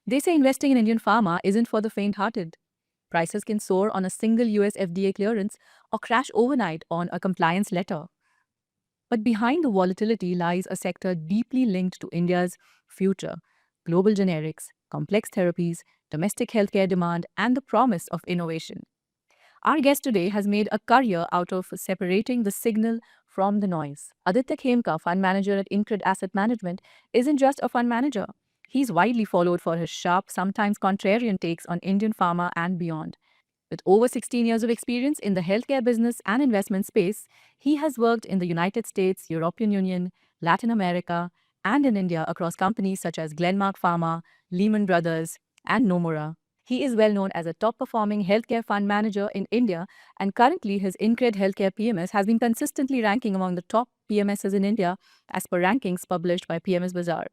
They say investing in Indian pharma isn't for the faint-hearted. Prices can soar on a single US FDA clearance or crash overnight on a compliance letter. But behind the volatility lies a sector deeply linked to India's future: global generics, complex therapies, domestic healthcare demand, and the promise of innovation. Our guest today has made a career out of separating the signal from the noise. Aditya Khemka, fund manager at InCred Asset Management, isn't just a fund manager. He's widely followed for his sharp, sometimes contrarian takes on Indian pharma and beyond. With over 16 years of experience in the healthcare business and investment space, he has worked in the United States, European Union, Latin America, and in India across companies such as Glenmark Pharma, Lehman Brothers, and Nomura. He is well known as a top performing healthcare fund manager in India, and currently his InCred Healthcare PMS has been consistently ranking among the top PMSs in India as per rankings published by PMS Bazaar.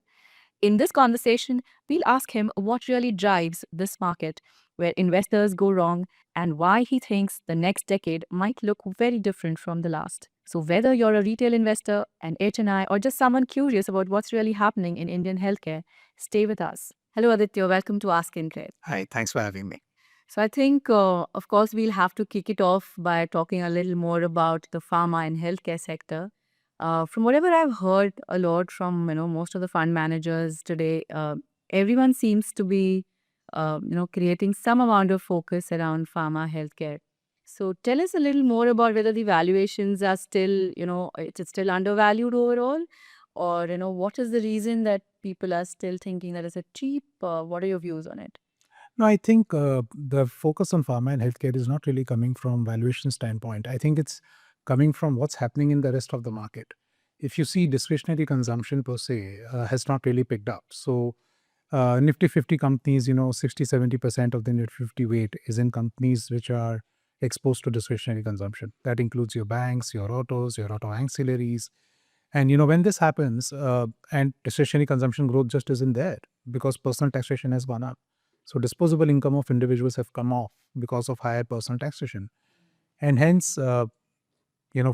In this conversation, we'll ask him what really drives this market, where investors go wrong, and why he thinks the next decade might look very different from the last. So, whether you're a retail investor, an HNI, or just someone curious about what's really happening in Indian healthcare, stay with us. Hello, Aditya. Welcome to Ask InCred. Hi, thanks for having me. So, I think, of course, we'll have to kick it off by talking a little more about the pharma and healthcare sector. From whatever I've heard a lot from most of the fund managers today, everyone seems to be creating some amount of focus around pharma healthcare. So tell us a little more about whether the valuations are still it's still undervalued overall, or what is the reason that people are still thinking that it's a cheap. What are your views on it? No, I think the focus on pharma and healthcare is not really coming from valuation standpoint. I think it's coming from what's happening in the rest of the market. If you see discretionary consumption per se has not really picked up. So Nifty 50 companies, 60-70% of the Nifty 50 weight is in companies which are exposed to discretionary consumption. That includes your banks, your autos, your auto ancillaries. And when this happens, and discretionary consumption growth just isn't there because personal taxation has gone up. So disposable income of individuals have come off because of higher personal taxation. And hence,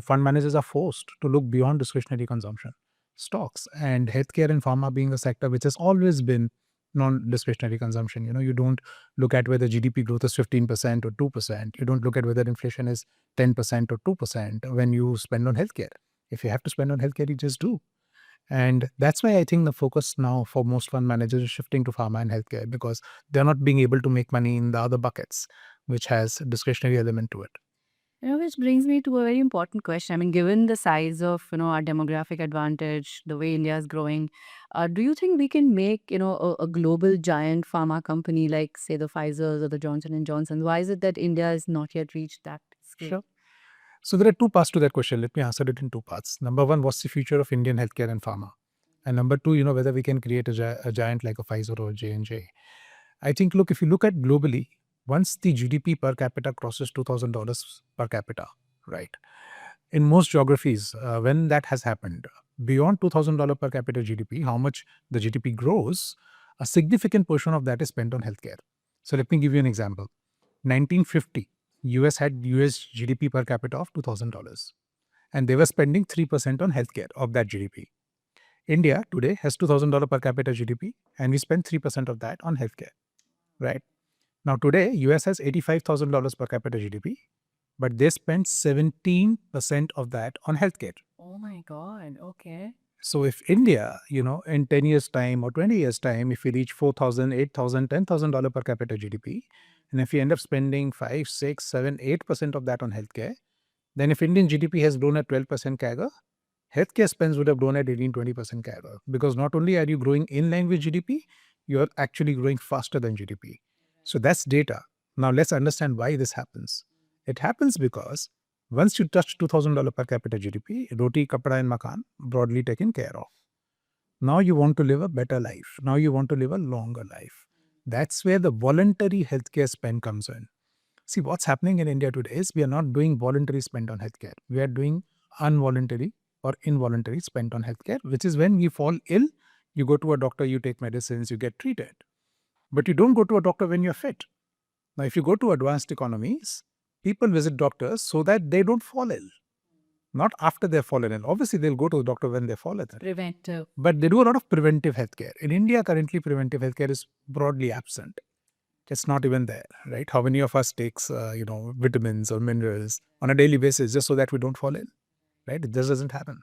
fund managers are forced to look beyond discretionary consumption. Stocks and healthcare and pharma being a sector which has always been non-discretionary consumption. You don't look at whether GDP growth is 15% or 2%. You don't look at whether inflation is 10% or 2% when you spend on healthcare. If you have to spend on healthcare, you just do. And that's why I think the focus now for most fund managers is shifting to pharma and healthcare because they're not being able to make money in the other buckets, which has a discretionary element to it. Which brings me to a very important question. I mean, given the size of our demographic advantage, the way India is growing, do you think we can make a global giant pharma company like, say, the Pfizer's or the Johnson and Johnson? Why is it that India has not yet reached that scale? Sure. So there are two parts to that question. Let me answer it in two parts. Number one, what's the future of Indian healthcare and pharma? And number two, whether we can create a giant like a Pfizer or J&J. I think, look, if you look at globally, once the GDP per capita crosses $2,000 per capita, right? In most geographies, when that has happened, beyond $2,000 per capita GDP, how much the GDP grows, a significant portion of that is spent on healthcare. So let me give you an example. 1950, US had US GDP per capita of $2,000 and they were spending 3% on healthcare of that GDP. India today has $2,000 per capita GDP and we spend 3% of that on healthcare, right? Now today, US has $85,000 per capita GDP, but they spend 17% of that on healthcare. Oh my God. Okay. So if India, in 10 years time or 20 years time, if we reach $4,000, $8,000, $10,000 per capita GDP, and if we end up spending 5, 6, 7, 8% of that on healthcare, then if Indian GDP has grown at 12% CAGR, healthcare spends would have grown at 18-20% CAGR. Because not only are you growing in line with GDP, you're actually growing faster than GDP. So that's data. Now let's understand why this happens. It happens because once you touch $2,000 per capita GDP, roti, kapda and makan broadly taken care of. Now you want to live a better life. Now you want to live a longer life. That's where the voluntary healthcare spend comes in. See, what's happening in India today is we are not doing voluntary spend on healthcare. We are doing involuntary or involuntary spend on healthcare, which is when you fall ill, you go to a doctor, you take medicines, you get treated. But you don't go to a doctor when you're fit. Now, if you go to advanced economies, people visit doctors so that they don't fall ill. not after they've fallen ill. Obviously, they'll go to the doctor when they've fallen ill. Preventive. But they do a lot of preventive healthcare. In India, currently, preventive healthcare is broadly absent. It's not even there, right? How many of us takes, vitamins or minerals on a daily basis just so that we don't fall ill, right? It just doesn't happen.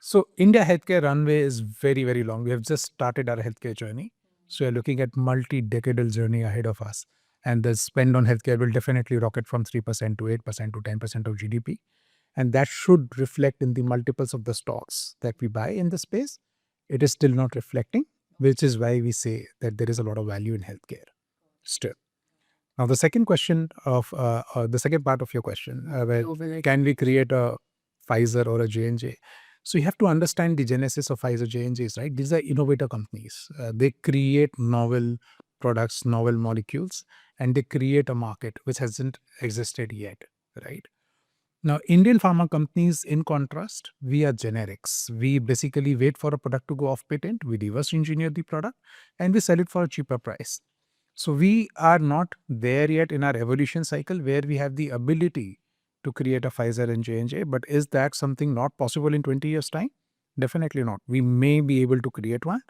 So India healthcare runway is very, very long. We have just started our healthcare journey. So we're looking at multi-decadal journey ahead of us. And the spend on healthcare will definitely rocket from 3% to 8% to 10% of GDP. And that should reflect in the multiples of the stocks that we buy in the space. It is still not reflecting, which is why we say that there is a lot of value in healthcare still. Now, the second question of the second part of your question, where can we create a Pfizer or a J&J? So you have to understand the genesis of Pfizer J&Js, right? These are innovator companies. They create novel products, novel molecules, and they create a market which hasn't existed yet, right? Now, Indian pharma companies, in contrast, we are generics. We basically wait for a product to go off patent, we reverse engineer the product, and we sell it for a cheaper price. So we are not there yet in our evolution cycle where we have the ability to create a Pfizer and J&J. But is that something not possible in 20 years' time? Definitely not. We may be able to create one,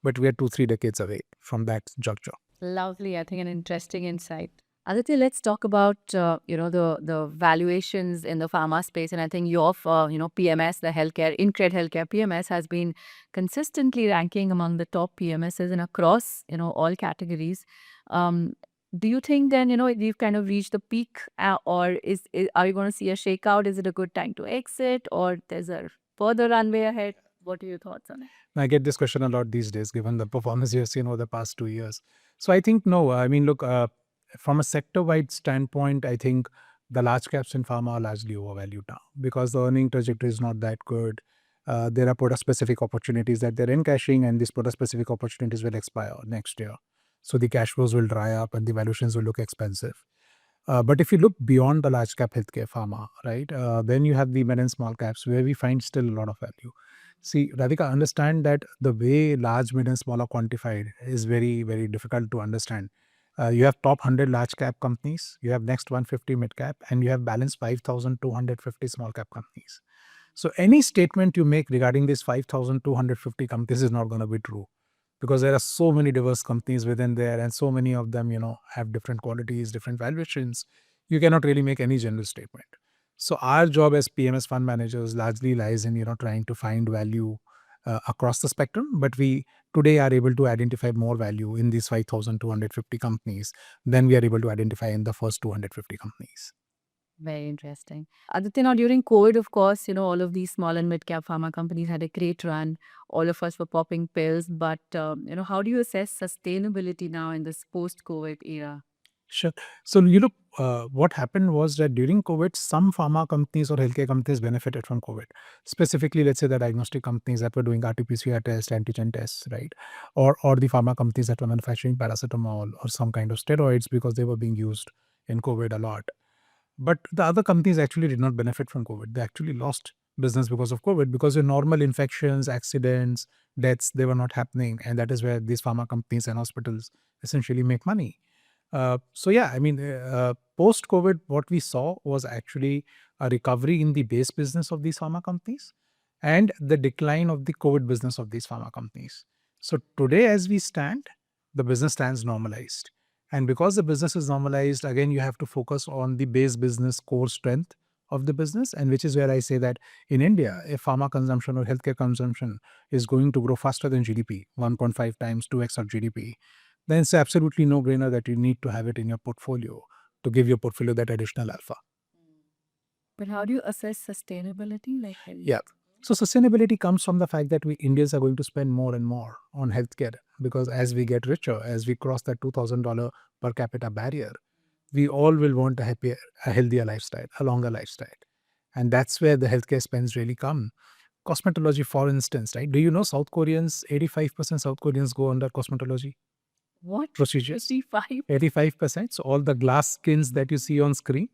but we are 2, 3 decades away from that juncture. Lovely. I think an interesting insight. Aditya, let's talk about the valuations in the pharma space, and I think your PMS, the healthcare InCred Healthcare PMS, has been consistently ranking among the top PMSs and across all categories. Um, do you think then we've kind of reached the peak, or are you going to see a shakeout? Is it a good time to exit, or there's a further runway ahead? What are your thoughts on it? I get this question a lot these days, given the performance you've seen over the past 2 years. So I think no. I mean, look, from a sector-wide standpoint, I think the large caps in pharma are largely overvalued now because the earning trajectory is not that good. There are product-specific opportunities that they're encashing, and these product-specific opportunities will expire next year. So the cash flows will dry up, and the valuations will look expensive. But if you look beyond the large cap healthcare pharma, right, then you have the mid and small caps where we find still a lot of value. See, Radhika, understand that the way large, mid, and small are quantified is very, very difficult to understand. You have top 100 large cap companies, you have next 150 mid cap, and you have balance 5,250 small cap companies. So any statement you make regarding these 5,250 companies is not going to be true because there are so many diverse companies within there and so many of them, have different qualities, different valuations. You cannot really make any general statement. So our job as PMS fund managers largely lies in, trying to find value across the spectrum. But we today are able to identify more value in these 5,250 companies than we are able to identify in the first 250 companies. Very interesting. Aditya, now during COVID, of course, all of these small and mid-cap pharma companies had a great run. All of us were popping pills. But, how do you assess sustainability now in this post-COVID era? Sure. So, what happened was that during COVID, some pharma companies or healthcare companies benefited from COVID. Specifically, let's say the diagnostic companies that were doing RT-PCR tests, antigen tests, right? Or the pharma companies that were manufacturing paracetamol or some kind of steroids because they were being used in COVID a lot. But the other companies actually did not benefit from COVID. They actually lost business because of COVID because your normal infections, accidents, deaths, they were not happening. And that is where these pharma companies and hospitals essentially make money. Post COVID, what we saw was actually a recovery in the base business of these pharma companies and the decline of the COVID business of these pharma companies. So today, as we stand, the business stands normalized. And because the business is normalized, again, you have to focus on the base business core strength of the business. And which is where I say that in India, if pharma consumption or healthcare consumption is going to grow faster than GDP, 1.5 times, 2x of GDP, then it's absolutely no brainer that you need to have it in your portfolio to give your portfolio that additional alpha. But how do you assess sustainability? Yeah. So sustainability comes from the fact that we Indians are going to spend more and more on healthcare because as we get richer, as we cross that $2,000 per capita barrier, we all will want a healthier lifestyle, a longer lifestyle. And that's where the healthcare spends really come. Cosmetology, for instance, right? Do you know South Koreans, 85% South Koreans go under cosmetology What? procedures? 55? 85%. So all the glass skins that you see on screen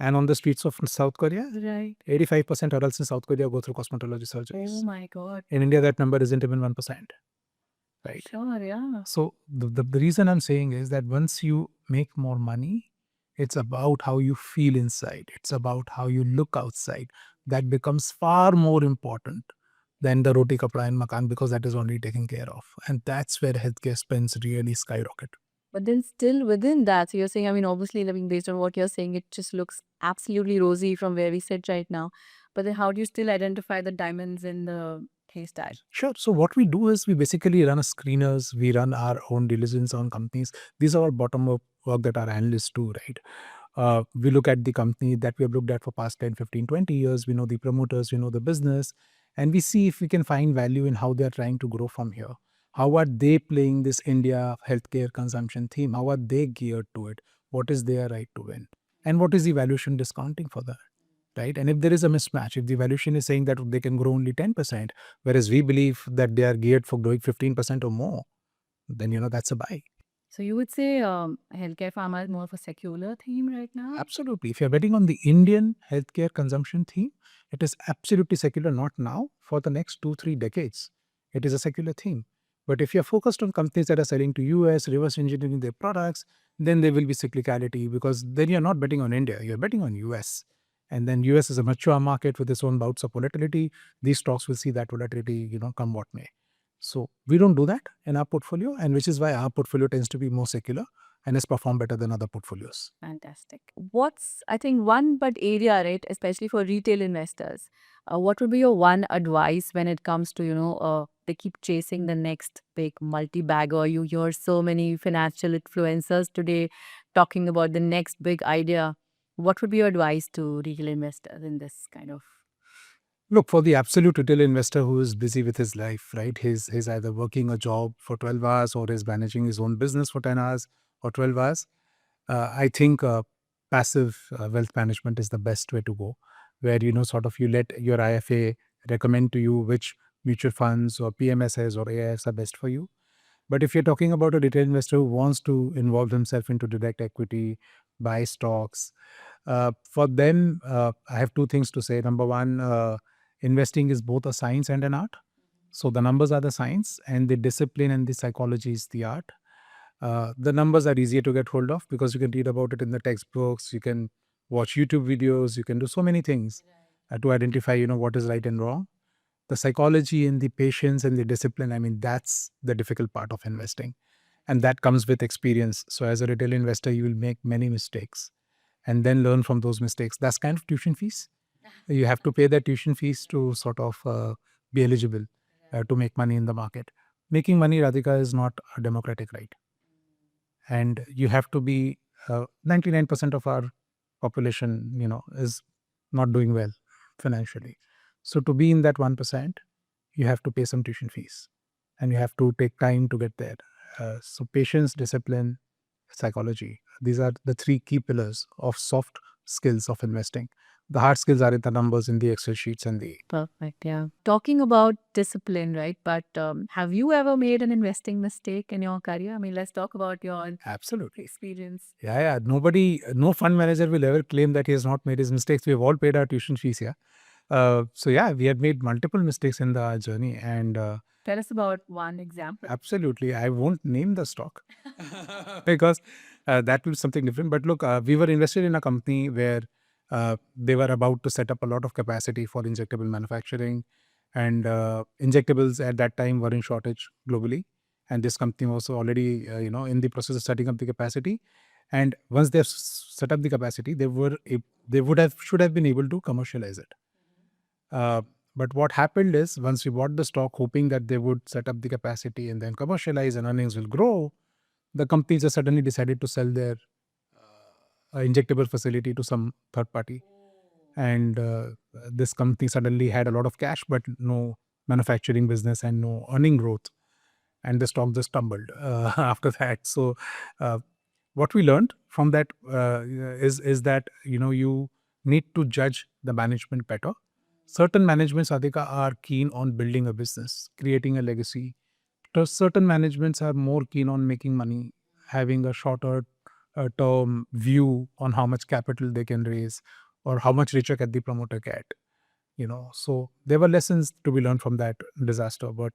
and on the streets of South Korea, Right. 85% adults in South Korea go through cosmetology Oh surgeries. my God. In India, that number isn't even 1%. Right. Sure, yeah. So the reason I'm saying is that once you make more money, it's about how you feel inside. It's about how you look outside. that becomes far more important than the roti kapda and makan, because that is only taken care of. And that's where healthcare spends really skyrocket. But then still within that, so you're saying, I mean, obviously, I mean, based on what you're saying, it just looks absolutely rosy from where we sit right now. But then how do you still identify the diamonds in the haystack? Sure. So what we do is we basically run a screeners, we run our own diligence on companies. These are all bottom up work that our analysts do, right? We look at the company that we have looked at for past 10, 15, 20 years. We know the promoters, we know the business, and we see if we can find value in how they are trying to grow from here. How are they playing this India healthcare consumption theme? How are they geared to it? What is their right to win? And what is the valuation discounting for that? Right? And if there is a mismatch, if the valuation is saying that they can grow only 10%, whereas we believe that they are geared for growing 15% or more, then that's a buy. So you would say healthcare pharma is more of a secular theme right now? Absolutely. If you're betting on the Indian healthcare consumption theme, it is absolutely secular, not now, for the next 2, 3 decades. It is a secular theme. But if you're focused on companies that are selling to US, reverse engineering their products, then there will be cyclicality, because then you're not betting on India, you're betting on US. And then US is a mature market with its own bouts of volatility. These stocks will see that volatility, come what may. So we don't do that in our portfolio, and which is why our portfolio tends to be more secular and has performed better than other portfolios. Fantastic. What's, I think, one but area, right, especially for retail investors, what would be your one advice when it comes to, they keep chasing the next big multi-bagger? You hear so many financial influencers today talking about the next big idea. What would be your advice to retail investors in this kind of? Look, for the absolute retail investor who is busy with his life, right? He's either working a job for 12 hours or is managing his own business for 10 hours or 12 hours. I think passive wealth management is the best way to go, where, sort of you let your IFA recommend to you which mutual funds or PMSs or AIFs are best for you. But if you're talking about a retail investor who wants to involve himself into direct equity, buy stocks, for them, I have two things to say. Number one, investing is both a science and an art. So the numbers are the science, and the discipline and the psychology is the art. The numbers are easier to get hold of because you can read about it in the textbooks, you can watch YouTube videos, you can do so many things to identify, what is right and wrong. The psychology and the patience and the discipline, I mean, that's the difficult part of investing. And that comes with experience. So as a retail investor, you will make many mistakes and then learn from those mistakes. That's kind of tuition fees. You have to pay that tuition fees to sort of be eligible to make money in the market. Making money, Radhika, is not a democratic right. And you have to be 99% of our population, is not doing well financially. So to be in that 1%, you have to pay some tuition fees and you have to take time to get there. So patience, discipline, psychology, these are the three key pillars of soft skills of investing. The hard skills are in the numbers, in the Excel sheets and the... Perfect. Yeah. Talking about discipline, right? But have you ever made an investing mistake in your career? I mean, let's talk about your Absolutely. experience. Yeah. No fund manager will ever claim that he has not made his mistakes. We have all paid our tuition fees here. So yeah, we have made multiple mistakes in the journey, and Tell us about one example. absolutely, I won't name the stock because that will be something different. But look, we were invested in a company where they were about to set up a lot of capacity for injectable manufacturing, and injectables at that time were in shortage globally. And this company was already, in the process of setting up the capacity. And once they've set up the capacity, they should have been able to commercialize it. Uh, but what happened is, once we bought the stock, hoping that they would set up the capacity and then commercialize and earnings will grow, the company just suddenly decided to sell their injectable facility to some third party. And this company suddenly had a lot of cash, but no manufacturing business and no earning growth. And the stock just tumbled after that. So, what we learned from that is that you need to judge the management better. Certain managements, Adhika, are keen on building a business, creating a legacy. Certain managements are more keen on making money, having a shorter term view on how much capital they can raise or how much richer can the promoter get. So there were lessons to be learned from that disaster. But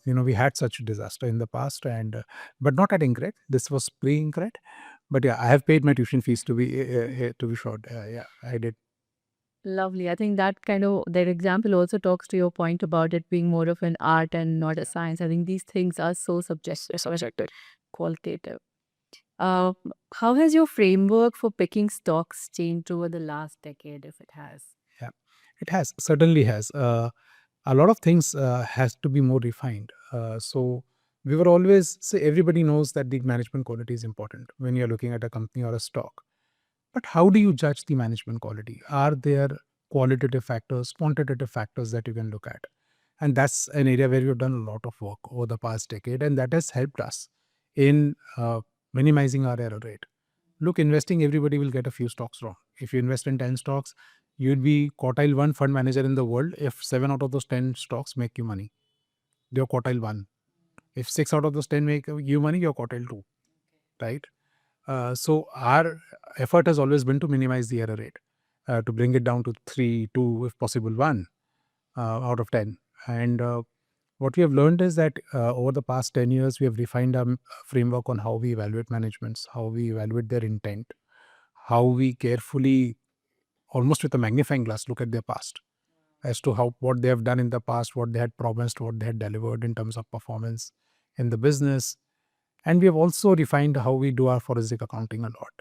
we had such a disaster in the past, and but not at InCred. This was pre-InCred. But yeah, I have paid my tuition fees to be short. Yeah, I did. Lovely. I think that example also talks to your point about it being more of an art and not a science. I think these things are so subjective, qualitative. Uh, how has your framework for picking stocks changed over the last decade, if it has? Yeah, it has, certainly has. A lot of things has to be more refined. So we were always say everybody knows that the management quality is important when you're looking at a company or a stock. But how do you judge the management quality? Are there qualitative factors, quantitative factors that you can look at? And that's an area where we've done a lot of work over the past decade, and that has helped us in minimizing our error rate. Look, investing, everybody will get a few stocks wrong. If you invest in 10 stocks, you'd be quartile one fund manager in the world if 7 out of those 10 stocks make you money. You're quartile one. If 6 out of those 10 make you money, you're quartile two, right? So our effort has always been to minimize the error rate, to bring it down to 3, 2, if possible, 1 out of 10. And what we have learned is that over the past 10 years, we have refined our framework on how we evaluate managements, how we evaluate their intent, how we carefully, almost with a magnifying glass, look at their past as to how what they have done in the past, what they had promised, what they had delivered in terms of performance in the business. And we have also refined how we do our forensic accounting a lot.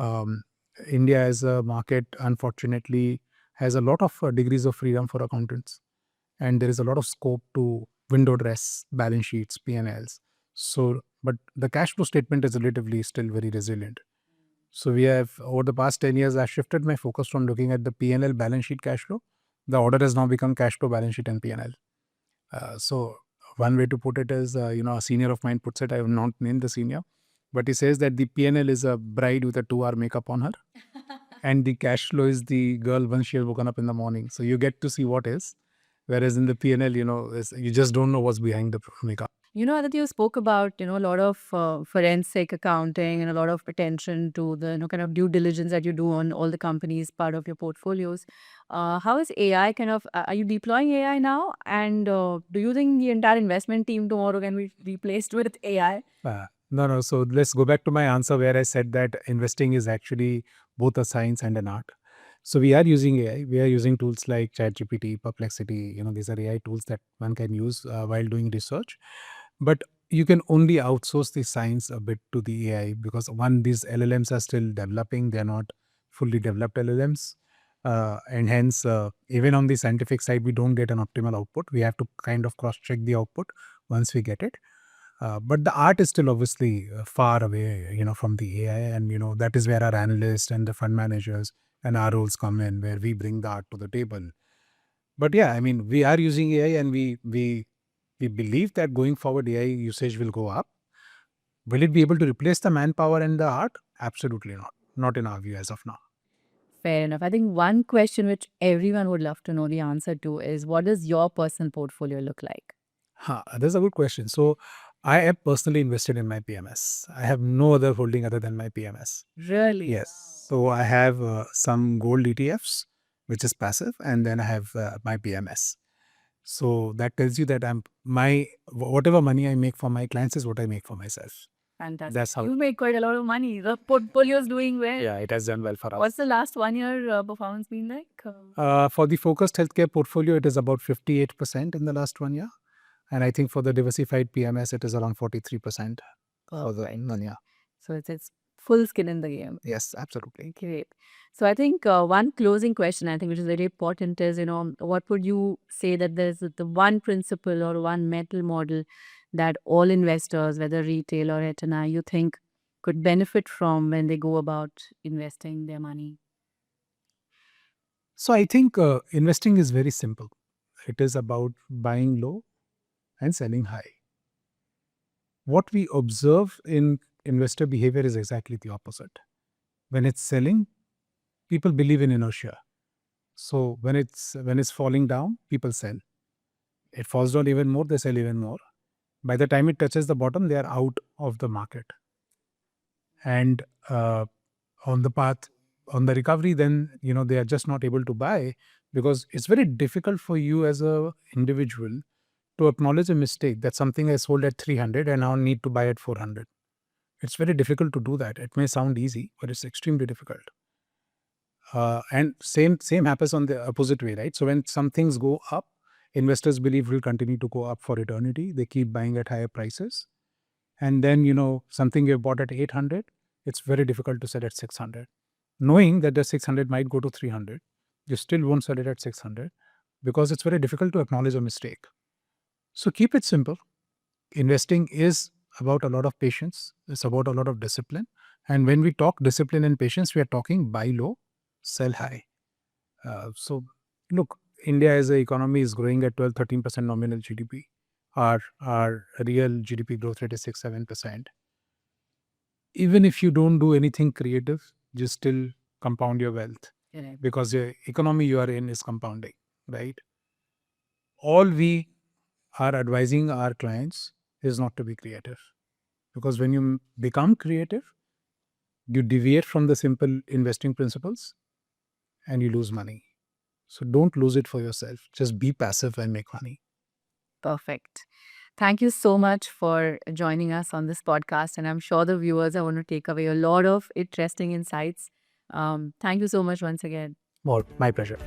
Um, India as a market, unfortunately, has a lot of degrees of freedom for accountants, and there is a lot of scope to window dress balance sheets, P&Ls. So, but the cash flow statement is relatively still very resilient. So we have, over the past 10 years, I shifted my focus from looking at the P&L balance sheet cash flow. The order has now become cash flow, balance sheet, and P&L. So one way to put it is, a senior of mine puts it, I have not named the senior, but he says that the P&L is a bride with a 2-hour makeup on her, and the cash flow is the girl once she has woken up in the morning. So you get to see what is, whereas in the P&L, you just don't know what's behind the makeup. Aditya, you spoke about, a lot of forensic accounting and a lot of attention to the, kind of due diligence that you do on all the companies part of your portfolios. How is AI are you deploying AI now? And do you think the entire investment team tomorrow can be replaced with AI? No, no. So let's go back to my answer where I said that investing is actually both a science and an art. So we are using AI. We are using tools like ChatGPT, Perplexity. These are AI tools that one can use while doing research. But you can only outsource the science a bit to the AI because one, these LLMs are still developing. They are not fully developed LLMs. And hence, even on the scientific side, we don't get an optimal output. We have to kind of cross check the output once we get it. But the art is still obviously far away, from the AI, and that is where our analysts and the fund managers and our roles come in, where we bring the art to the table. But yeah, I mean, we are using AI, and we believe that going forward, AI usage will go up. Will it be able to replace the manpower and the art? Absolutely not. Not in our view as of now. Fair enough. I think one question which everyone would love to know the answer to is, what does your personal portfolio look like? That's a good question. So I am personally invested in my PMS. I have no other holding other than my PMS. Really? Yes. So I have some gold ETFs, which is passive, and then I have my PMS. So that tells you that whatever money I make for my clients is what I make for myself. Fantastic. That's how. You make quite a lot of money. The portfolio is doing well. Yeah, it has done well for us. What's the last 1 year performance been like? For the focused healthcare portfolio, it is about 58% in the last 1 year. And I think for the diversified PMS, it is around 43% for the 1 year. So it's full skin in the game. Yes, absolutely. Great. So I think one closing question, I think, which is very important is, what would you say that there's the one principle or one metal model that all investors, whether retail or HNI, you think could benefit from when they go about investing their money? So I think investing is very simple. It is about buying low and selling high. What we observe in investor behavior is exactly the opposite. When it's selling, people believe in inertia. So when it's falling down, people sell. It falls down even more, they sell even more. By the time it touches the bottom, they are out of the market. And on the path, on the recovery, then they are just not able to buy, because it's very difficult for you as a individual to acknowledge a mistake that something I sold at 300 and now need to buy at 400. It's very difficult to do that. It may sound easy, but it's extremely difficult. And same happens on the opposite way, right? So when some things go up, investors believe will continue to go up for eternity. They keep buying at higher prices. And then, something you bought at 800, it's very difficult to sell at 600. Knowing that the 600 might go to 300, you still won't sell it at 600 because it's very difficult to acknowledge a mistake. So keep it simple. Investing is about a lot of patience, it's about a lot of discipline. And when we talk discipline and patience, we are talking buy low, sell high. So look, India as an economy is growing at 12-13% nominal GDP. Our real GDP growth rate is 6-7%. Even if you don't do anything creative, you still compound your wealth because the economy you are in is compounding, right? All we are advising our clients is not to be creative, because when you become creative, you deviate from the simple investing principles and you lose money. So don't lose it for yourself. Just be passive and make money. Perfect. Thank you so much for joining us on this podcast. And I'm sure the viewers are going to take away a lot of interesting insights. Thank you so much once again. More, my pleasure.